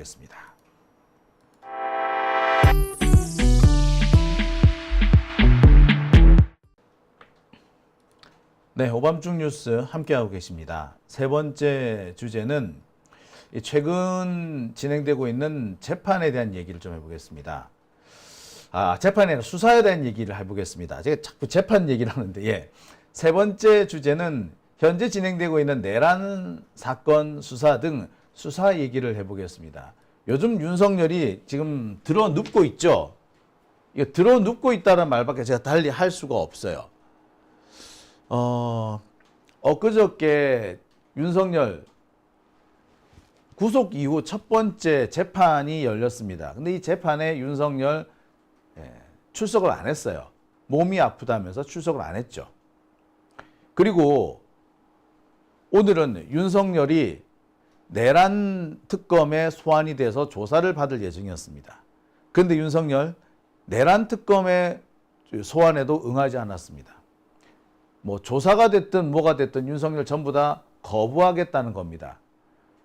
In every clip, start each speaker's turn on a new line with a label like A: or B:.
A: 보겠습니다. 네, 오밤중 뉴스 함께하고 계십니다. 세 번째 주제는 최근 진행되고 있는 재판에 대한 얘기를 좀 해보겠습니다. 재판에 아니라 수사에 대한 얘기를 해보겠습니다. 제가 자꾸 재판 얘기를 하는데, 예. 세 번째 주제는 현재 진행되고 있는 내란 사건 수사 등 수사 얘기를 해보겠습니다. 요즘 윤석열이 지금 드러눕고 있죠. 이거 드러눕고 있다는 말밖에 제가 달리 할 수가 없어요. 엊그저께 윤석열 구속 이후 첫 번째 재판이 열렸습니다. 근데 이 재판에 윤석열 출석을 안 했어요. 몸이 아프다면서 출석을 안 했죠. 그리고 오늘은 윤석열이 내란 특검에 소환이 돼서 조사를 받을 예정이었습니다. 그런데 윤석열 내란 특검에 소환에도 응하지 않았습니다. 뭐 조사가 됐든 뭐가 됐든 윤석열 전부 다 거부하겠다는 겁니다.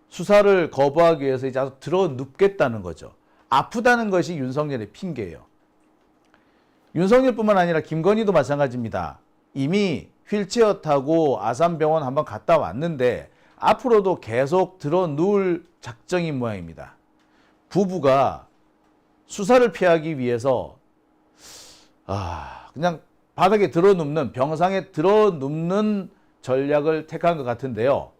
A: 수사를 거부하기 위해서 이제 아주 드러눕겠다는 거죠. 아프다는 것이 윤석열의 핑계예요. 윤석열뿐만 아니라 김건희도 마찬가지입니다. 이미 휠체어 타고 아산병원 한번 갔다 왔는데 앞으로도 계속 드러누울 작정인 모양입니다. 부부가 수사를 피하기 위해서 그냥 바닥에 드러눕는, 병상에 드러눕는 전략을 택한 것 같은데요.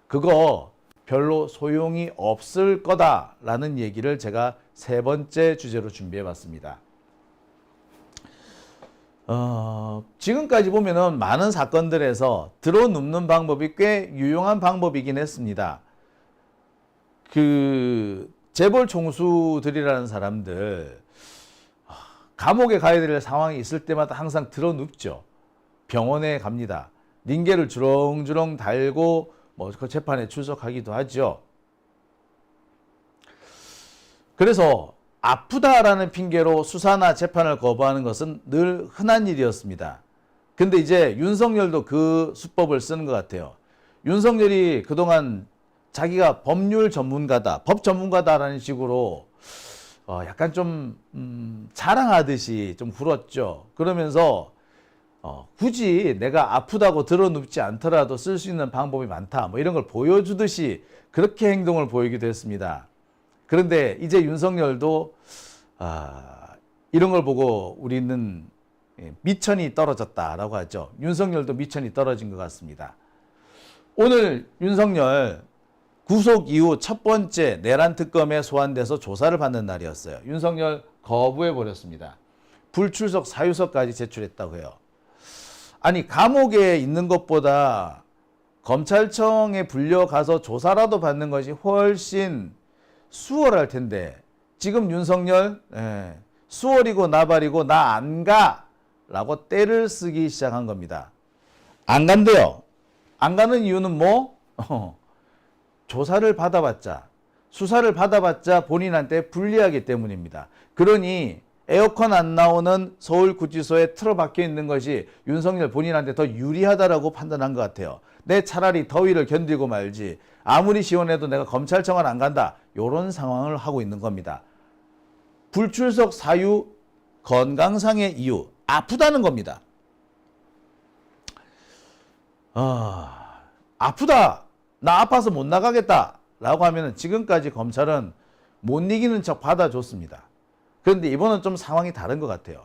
A: 그거 별로 소용이 없을 거다라는 얘기를 제가 세 번째 주제로 준비해 봤습니다. 지금까지 보면은 많은 사건들에서 드러눕는 방법이 꽤 유용한 방법이긴 했습니다. 재벌 총수들이라는 사람들, 감옥에 가야 될 상황이 있을 때마다 항상 드러눕죠. 병원에 갑니다. 링겔을 주렁주렁 달고 그 재판에 출석하기도 하죠. 그래서 아프다라는 핑계로 수사나 재판을 거부하는 것은 늘 흔한 일이었습니다. 근데 이제 윤석열도 그 수법을 쓰는 것 같아요. 윤석열이 그동안 자기가 법률 전문가다, 법 전문가다라는 식으로 약간 좀 자랑하듯이 좀 굴었죠. 그러면서 굳이 내가 아프다고 드러눕지 않더라도 쓸 수 있는 방법이 많다, 뭐 이런 걸 보여주듯이 그렇게 행동을 보이기도 했습니다. 그런데 이제 윤석열도 이런 걸 보고 우리는 미천이 떨어졌다라고 하죠. 윤석열도 미천이 떨어진 것 같습니다. 오늘 윤석열 구속 이후 첫 번째 내란 특검에 소환돼서 조사를 받는 날이었어요. 윤석열 거부해버렸습니다. 불출석 사유서까지 제출했다고 해요. 아니, 감옥에 있는 것보다 검찰청에 불려가서 조사라도 받는 것이 훨씬 수월할 텐데 지금 윤석열 수월이고 나발이고 나 안 가 라고 떼를 쓰기 시작한 겁니다. 안 간대요. 안 가는 이유는 뭐? 조사를 받아봤자, 수사를 받아봤자 본인한테 불리하기 때문입니다. 그러니 에어컨 안 나오는 서울구치소에 틀어박혀 있는 것이 윤석열 본인한테 더 유리하다라고 판단한 것 같아요. 내 차라리 더위를 견디고 말지, 아무리 시원해도 내가 검찰청은 안 간다, 이런 상황을 하고 있는 겁니다. 불출석 사유, 건강상의 이유, 아프다는 겁니다. 아프다, 나 아파서 못 나가겠다 라고 하면 지금까지 검찰은 못 이기는 척 받아줬습니다. 그런데 이번은 좀 상황이 다른 것 같아요.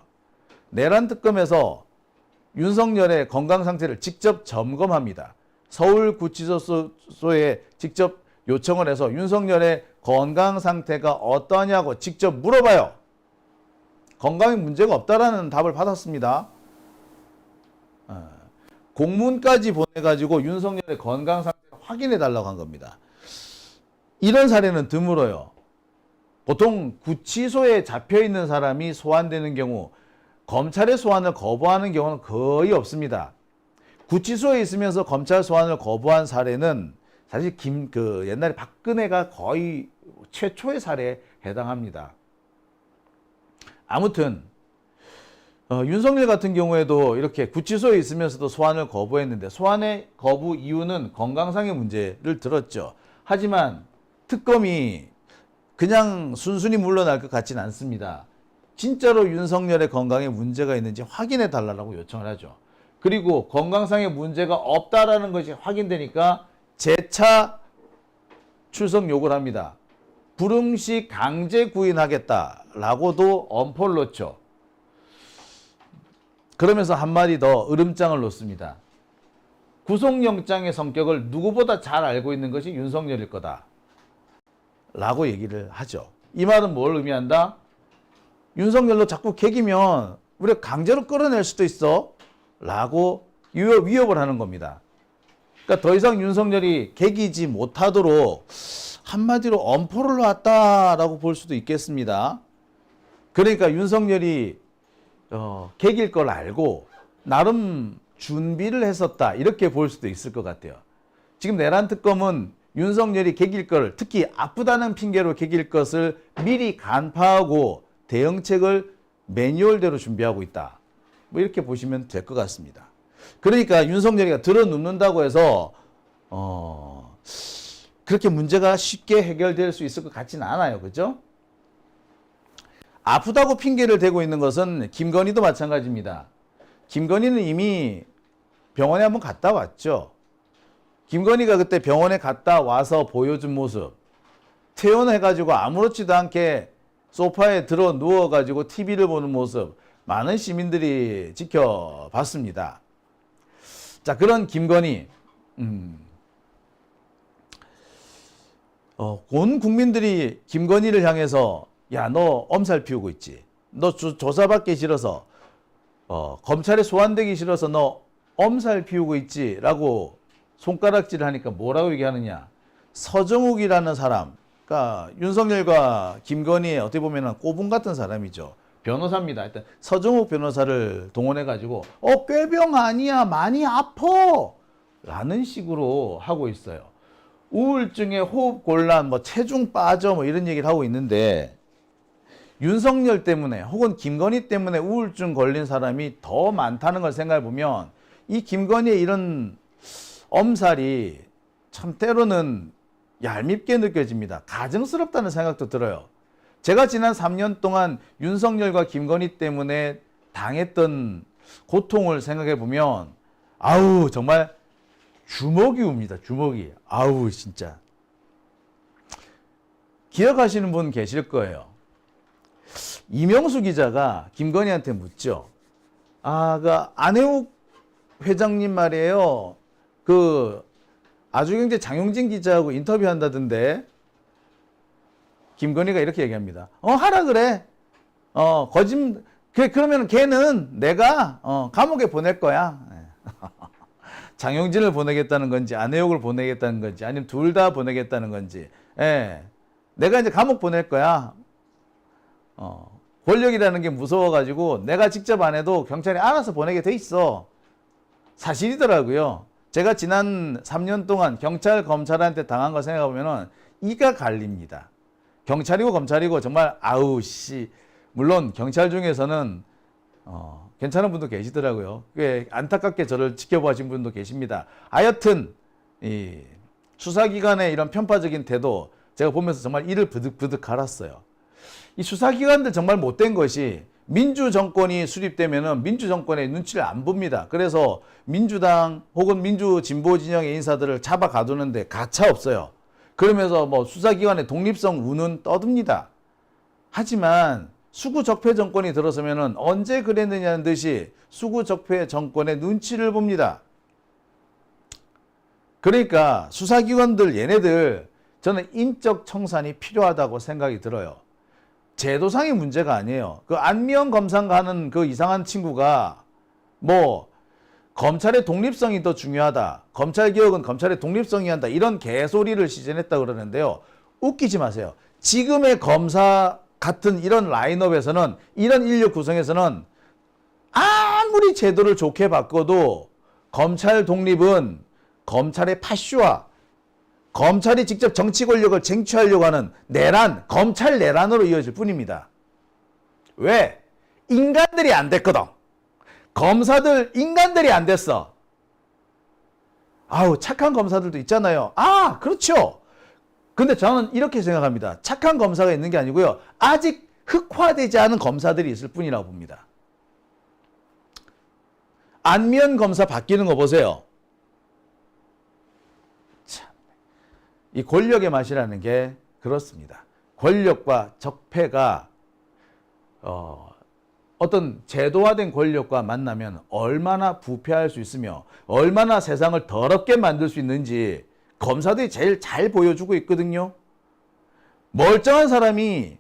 A: 내란 특검에서 윤석열의 건강 상태를 직접 점검합니다. 서울구치소에 직접 요청을 해서 윤석열의 건강 상태가 어떠냐고 직접 물어봐요. 건강에 문제가 없다라는 답을 받았습니다. 공문까지 보내가지고 윤석열의 건강 상태를 확인해 달라고 한 겁니다. 이런 사례는 드물어요. 보통 구치소에 잡혀있는 사람이 소환되는 경우 검찰의 소환을 거부하는 경우는 거의 없습니다. 구치소에 있으면서 검찰 소환을 거부한 사례는 사실 옛날에 박근혜가 거의 최초의 사례에 해당합니다. 아무튼 윤석열 같은 경우에도 이렇게 구치소에 있으면서도 소환을 거부했는데 소환의 거부 이유는 건강상의 문제를 들었죠. 하지만 특검이 그냥 순순히 물러날 것 같지는 않습니다. 진짜로 윤석열의 건강에 문제가 있는지 확인해 달라고 요청을 하죠. 그리고 건강상의 문제가 없다라는 것이 확인되니까 재차 출석 요구를 합니다. 불응시 강제 구인하겠다라고도 엄포를 놓죠. 그러면서 한마디 더 으름장을 놓습니다. 구속영장의 성격을 누구보다 잘 알고 있는 것이 윤석열일 거다 라고 얘기를 하죠. 이 말은 뭘 의미한다? 윤석열로 자꾸 개기면 우리가 강제로 끌어낼 수도 있어 라고 위협을 하는 겁니다. 그러니까 더 이상 윤석열이 개기지 못하도록 한마디로 엄포를 놨다라고 볼 수도 있겠습니다. 그러니까 윤석열이 개길 걸 알고 나름 준비를 했었다 이렇게 볼 수도 있을 것 같아요. 지금 내란 특검은 윤석열이 개길 걸, 특히 아프다는 핑계로 개길 것을 미리 간파하고 대응책을 매뉴얼대로 준비하고 있다. 뭐 이렇게 보시면 될 것 같습니다. 그러니까 윤석열이가 들어눕는다고 해서 그렇게 문제가 쉽게 해결될 수 있을 것 같지는 않아요. 그죠? 아프다고 핑계를 대고 있는 것은 김건희도 마찬가지입니다. 김건희는 이미 병원에 한번 갔다 왔죠. 김건희가 그때 병원에 갔다 와서 보여준 모습, 퇴원해가지고 아무렇지도 않게 소파에 들어 누워가지고 TV를 보는 모습, 많은 시민들이 지켜봤습니다. 자, 그런 김건희, 온 국민들이 김건희를 향해서 야, 너 엄살 피우고 있지. 너 조사받기 싫어서 검찰에 소환되기 싫어서 너 엄살 피우고 있지 라고 손가락질을 하니까 뭐라고 얘기하느냐. 서정욱이라는 사람, 그러니까 윤석열과 김건희의 어떻게 보면 꼬분 같은 사람이죠. 변호사입니다. 일단 서정욱 변호사를 동원해가지고 꾀병 아니야, 많이 아파 라는 식으로 하고 있어요. 우울증에 호흡곤란, 체중 빠져 이런 얘기를 하고 있는데 윤석열 때문에 혹은 김건희 때문에 우울증 걸린 사람이 더 많다는 걸 생각해 보면 이 김건희의 이런 엄살이 참 때로는 얄밉게 느껴집니다. 가증스럽다는 생각도 들어요. 제가 지난 3년 동안 윤석열과 김건희 때문에 당했던 고통을 생각해 보면 아우 정말 주먹이 웁니다. 주먹이. 아우 진짜. 기억하시는 분 계실 거예요. 이명수 기자가 김건희한테 묻죠. 안혜욱 회장님 말이에요. 아주경제 장용진 기자하고 인터뷰한다던데 김건희가 이렇게 얘기합니다. 하라 그래. 그러면 걔는 내가 감옥에 보낼 거야. 장용진을 보내겠다는 건지 안혜욱을 보내겠다는 건지 아니면 둘 다 보내겠다는 건지 내가 이제 감옥 보낼 거야. 권력이라는 게 무서워가지고 내가 직접 안 해도 경찰이 알아서 보내게 돼 있어. 사실이더라고요. 제가 지난 3년 동안 경찰, 검찰한테 당한 거 생각해보면 이가 갈립니다. 경찰이고 검찰이고 정말 물론 경찰 중에서는 괜찮은 분도 계시더라고요. 꽤 안타깝게 저를 지켜보신 분도 계십니다. 하여튼 이 수사기관의 이런 편파적인 태도 제가 보면서 정말 이를 부득부득 갈았어요. 이 수사기관들 정말 못된 것이 민주정권이 수립되면은 민주정권의 눈치를 안 봅니다. 그래서 민주당 혹은 민주진보 진영의 인사들을 잡아 가두는데 가차 없어요. 그러면서 수사기관의 독립성 우는 떠듭니다. 하지만 수구적폐 정권이 들어서면은 언제 그랬느냐는 듯이 수구적폐 정권의 눈치를 봅니다. 그러니까 수사기관들 얘네들 저는 인적 청산이 필요하다고 생각이 들어요. 제도상의 문제가 아니에요. 안미영 검사가 하는 그 이상한 친구가 검찰의 독립성이 더 중요하다. 검찰개혁은 검찰의 독립성이 한다. 이런 개소리를 시전했다 그러는데요. 웃기지 마세요. 지금의 검사 같은 이런 라인업에서는 이런 인력 구성에서는 아무리 제도를 좋게 바꿔도 검찰 독립은 검찰의 파쇼와 검찰이 직접 정치 권력을 쟁취하려고 하는 내란, 검찰 내란으로 이어질 뿐입니다. 왜? 인간들이 안 됐거든. 검사들 인간들이 안 됐어. 착한 검사들도 있잖아요. 그렇죠. 근데 저는 이렇게 생각합니다. 착한 검사가 있는 게 아니고요. 아직 흑화되지 않은 검사들이 있을 뿐이라고 봅니다. 안면 검사 바뀌는 거 보세요. 참, 이 권력의 맛이라는 게 그렇습니다. 권력과 적폐가 어떤 제도화된 권력과 만나면 얼마나 부패할 수 있으며 얼마나 세상을 더럽게 만들 수 있는지 검사들이 제일 잘 보여주고 있거든요. 멀쩡한 사람이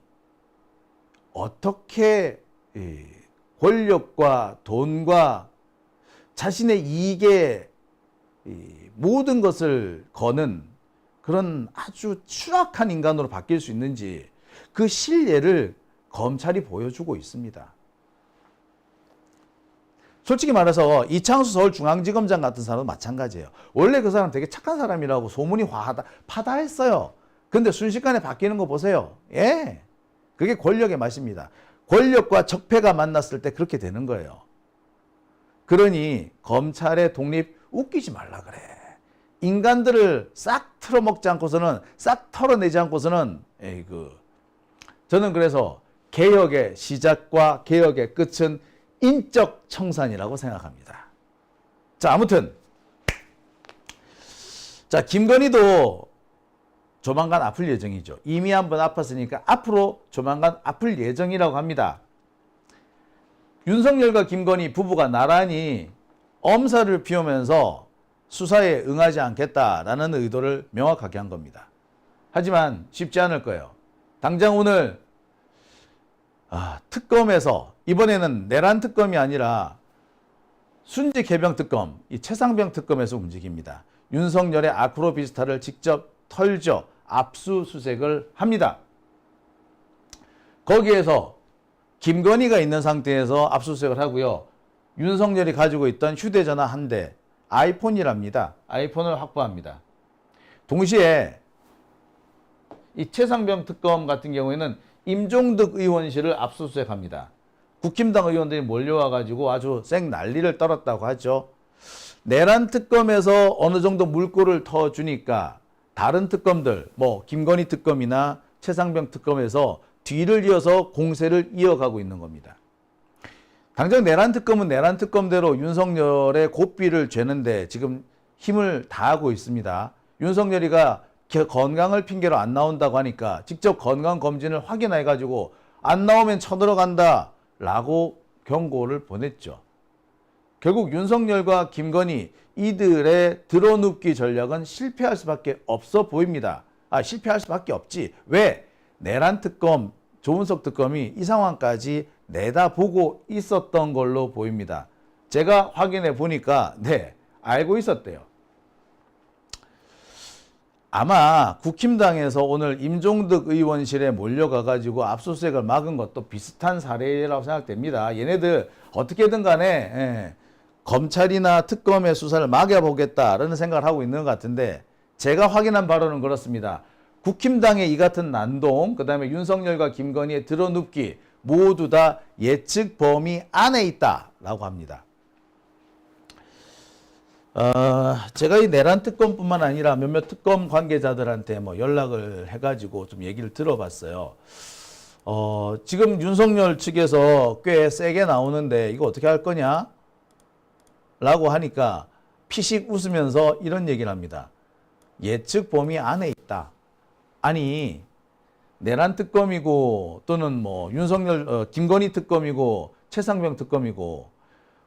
A: 어떻게 권력과 돈과 자신의 이익에 모든 것을 거는 그런 아주 추악한 인간으로 바뀔 수 있는지 그 실례를 검찰이 보여주고 있습니다. 솔직히 말해서 이창수 서울중앙지검장 같은 사람도 마찬가지예요. 원래 그 사람 되게 착한 사람이라고 소문이 파다했어요. 근데 순식간에 바뀌는 거 보세요. 예, 그게 권력의 맛입니다. 권력과 적폐가 만났을 때 그렇게 되는 거예요. 그러니 검찰의 독립 웃기지 말라 그래. 인간들을 싹 틀어먹지 않고서는, 싹 털어내지 않고서는, 저는 그래서 개혁의 시작과 개혁의 끝은 인적 청산이라고 생각합니다. 자, 아무튼 자, 김건희도 조만간 아플 예정이죠. 이미 한번 아팠으니까 앞으로 조만간 아플 예정이라고 합니다. 윤석열과 김건희 부부가 나란히 엄살을 피우면서 수사에 응하지 않겠다라는 의도를 명확하게 한 겁니다. 하지만 쉽지 않을 거예요. 당장 오늘 특검에서 이번에는 내란 특검이 아니라 순직 개병 특검, 이 최상병 특검에서 움직입니다. 윤석열의 아크로비스타를 직접 털죠. 압수수색을 합니다. 거기에서 김건희가 있는 상태에서 압수수색을 하고요. 윤석열이 가지고 있던 휴대전화 한 대, 아이폰이랍니다. 아이폰을 확보합니다. 동시에 이 최상병 특검 같은 경우에는 임종득 의원실을 압수수색합니다. 국힘당 의원들이 몰려와가지고 아주 쌩 난리를 떨었다고 하죠. 내란 특검에서 어느 정도 물꼬를 터주니까 다른 특검들, 뭐 김건희 특검이나 최상병 특검에서 뒤를 이어서 공세를 이어가고 있는 겁니다. 당장 내란 특검은 내란 특검대로 윤석열의 고삐를 죄는데 지금 힘을 다하고 있습니다. 윤석열이가 건강을 핑계로 안 나온다고 하니까 직접 건강검진을 확인해가지고 안 나오면 쳐들어간다 라고 경고를 보냈죠. 결국 윤석열과 김건희 이들의 들어눕기 전략은 실패할 수밖에 없어 보입니다. 실패할 수밖에 없지. 왜? 내란 특검, 조은석 특검이 이 상황까지 내다보고 있었던 걸로 보입니다. 제가 확인해 보니까 알고 있었대요. 아마 국힘당에서 오늘 임종득 의원실에 몰려가가지고 압수수색을 막은 것도 비슷한 사례라고 생각됩니다. 얘네들 어떻게든 간에 검찰이나 특검의 수사를 막아보겠다라는 생각을 하고 있는 것 같은데 제가 확인한 바로는 그렇습니다. 국힘당의 이 같은 난동, 그 다음에 윤석열과 김건희의 들어눕기 모두 다 예측 범위 안에 있다라고 합니다. 제가 이 내란 특검뿐만 아니라 몇몇 특검 관계자들한테 연락을 해가지고 좀 얘기를 들어봤어요. 지금 윤석열 측에서 꽤 세게 나오는데 이거 어떻게 할 거냐? 라고 하니까 피식 웃으면서 이런 얘기를 합니다. 예측 범위 안에 있다. 아니, 내란 특검이고 또는 윤석열, 김건희 특검이고 최상병 특검이고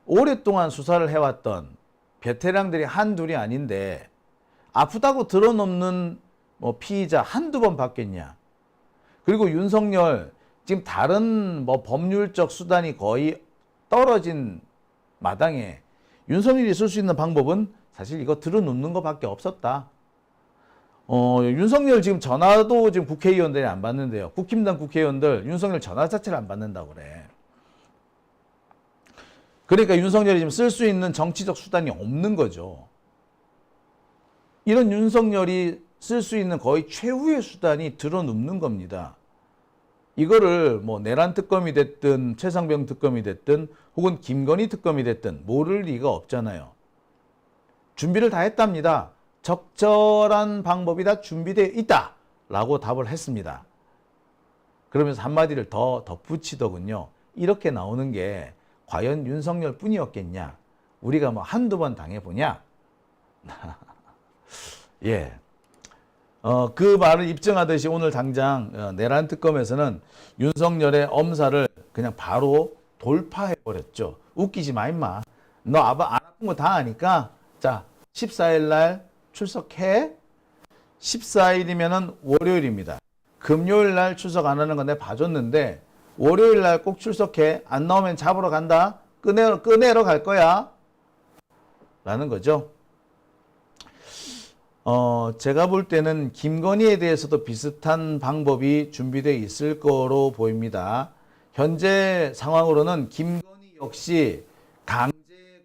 A: 오랫동안 수사를 해왔던 베테랑들이 한둘이 아닌데 아프다고 들어놓는 피의자 한두 번 받겠냐. 그리고 윤석열 지금 다른 법률적 수단이 거의 떨어진 마당에 윤석열이 쓸 수 있는 방법은 사실 이거 들어놓는 것밖에 없었다. 윤석열 지금 전화도 지금 국회의원들이 안 받는데요. 국힘당 국회의원들 윤석열 전화 자체를 안 받는다고 그래. 그러니까 윤석열이 지금 쓸 수 있는 정치적 수단이 없는 거죠. 이런 윤석열이 쓸 수 있는 거의 최후의 수단이 들어눕는 겁니다. 이거를 내란 특검이 됐든 최상병 특검이 됐든 혹은 김건희 특검이 됐든 모를 리가 없잖아요. 준비를 다 했답니다. 적절한 방법이 다 준비되어 있다 라고 답을 했습니다. 그러면서 한마디를 더 덧붙이더군요. 이렇게 나오는 게 과연 윤석열 뿐이었겠냐? 우리가 뭐 한두 번 당해보냐? 예. 그 말을 입증하듯이 오늘 당장 내란 특검에서는 윤석열의 엄살을 그냥 바로 돌파해버렸죠. 웃기지 마, 임마. 너 안 아픈 거 다 아니까, 자, 14일 날 출석해. 14일이면은 월요일입니다. 금요일 날 출석 안 하는 건 내가 봐줬는데, 월요일 날 꼭 출석해. 안 나오면 잡으러 간다. 꺼내러 갈 거야. 라는 거죠. 제가 볼 때는 김건희에 대해서도 비슷한 방법이 준비되어 있을 거로 보입니다. 현재 상황으로는 김건희 역시 강제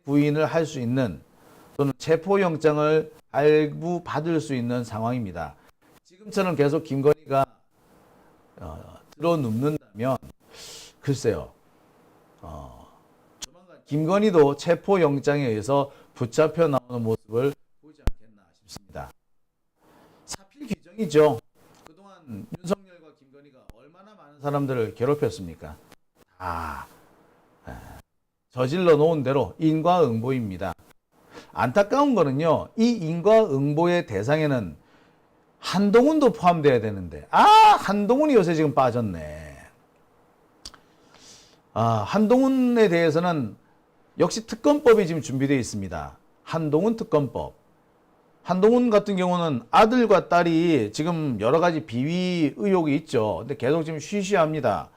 A: 구인을 할 수 있는 또는 체포영장을 발부받을 수 있는 상황입니다. 지금처럼 계속 김건희가 들어눕는다면 글쎄요. 조만간 김건희도 체포영장에 의해서 붙잡혀 나오는 모습을 보지 않겠나 싶습니다. 사필 규정이죠. 그동안 윤석열과 김건희가 얼마나 많은 사람들을 괴롭혔습니까? 저질러 놓은 대로 인과응보입니다. 안타까운 거는요, 이 인과응보의 대상에는 한동훈도 포함돼야 되는데, 한동훈이 요새 지금 빠졌네. 한동훈에 대해서는 역시 특검법이 지금 준비되어 있습니다. 한동훈 특검법. 한동훈 같은 경우는 아들과 딸이 지금 여러 가지 비위 의혹이 있죠. 근데 계속 지금 쉬쉬합니다.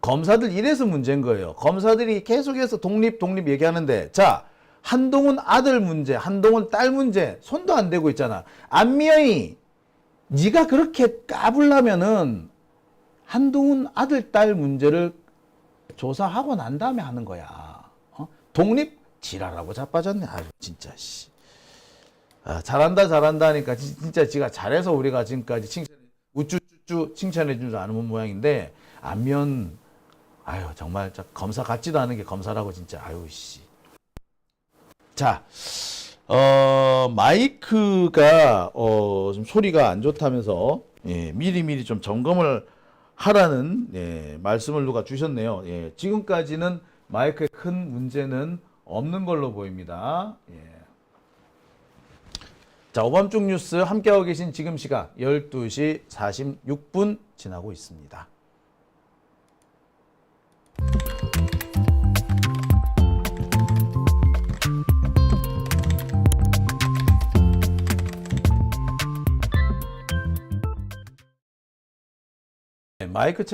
A: 검사들 이래서 문제인 거예요. 검사들이 계속해서 독립 얘기하는데, 자, 한동훈 아들 문제, 한동훈 딸 문제 손도 안 대고 있잖아. 안미영이 네가 그렇게 까불라면은 한동훈 아들 딸 문제를 조사하고 난 다음에 하는 거야. 독립 지랄하고 자빠졌네. 진짜 씨. 잘한다 하니까 진짜 지가 잘해서 우리가 지금까지 우쭈쭈쭈 칭찬해 준 줄 아는 모양인데, 안면 정말 검사 같지도 않은 게 검사라고 진짜. 씨. 자, 마이크가 좀 소리가 안 좋다면서 미리미리 좀 점검을 하라는 말씀을 누가 주셨네요. 지금까지는 마이크에 큰 문제는 없는 걸로 보입니다. 자, 오밤중 뉴스 함께하고 계신 지금 시각 12시 46분 지나고 있습니다. 마이크 체크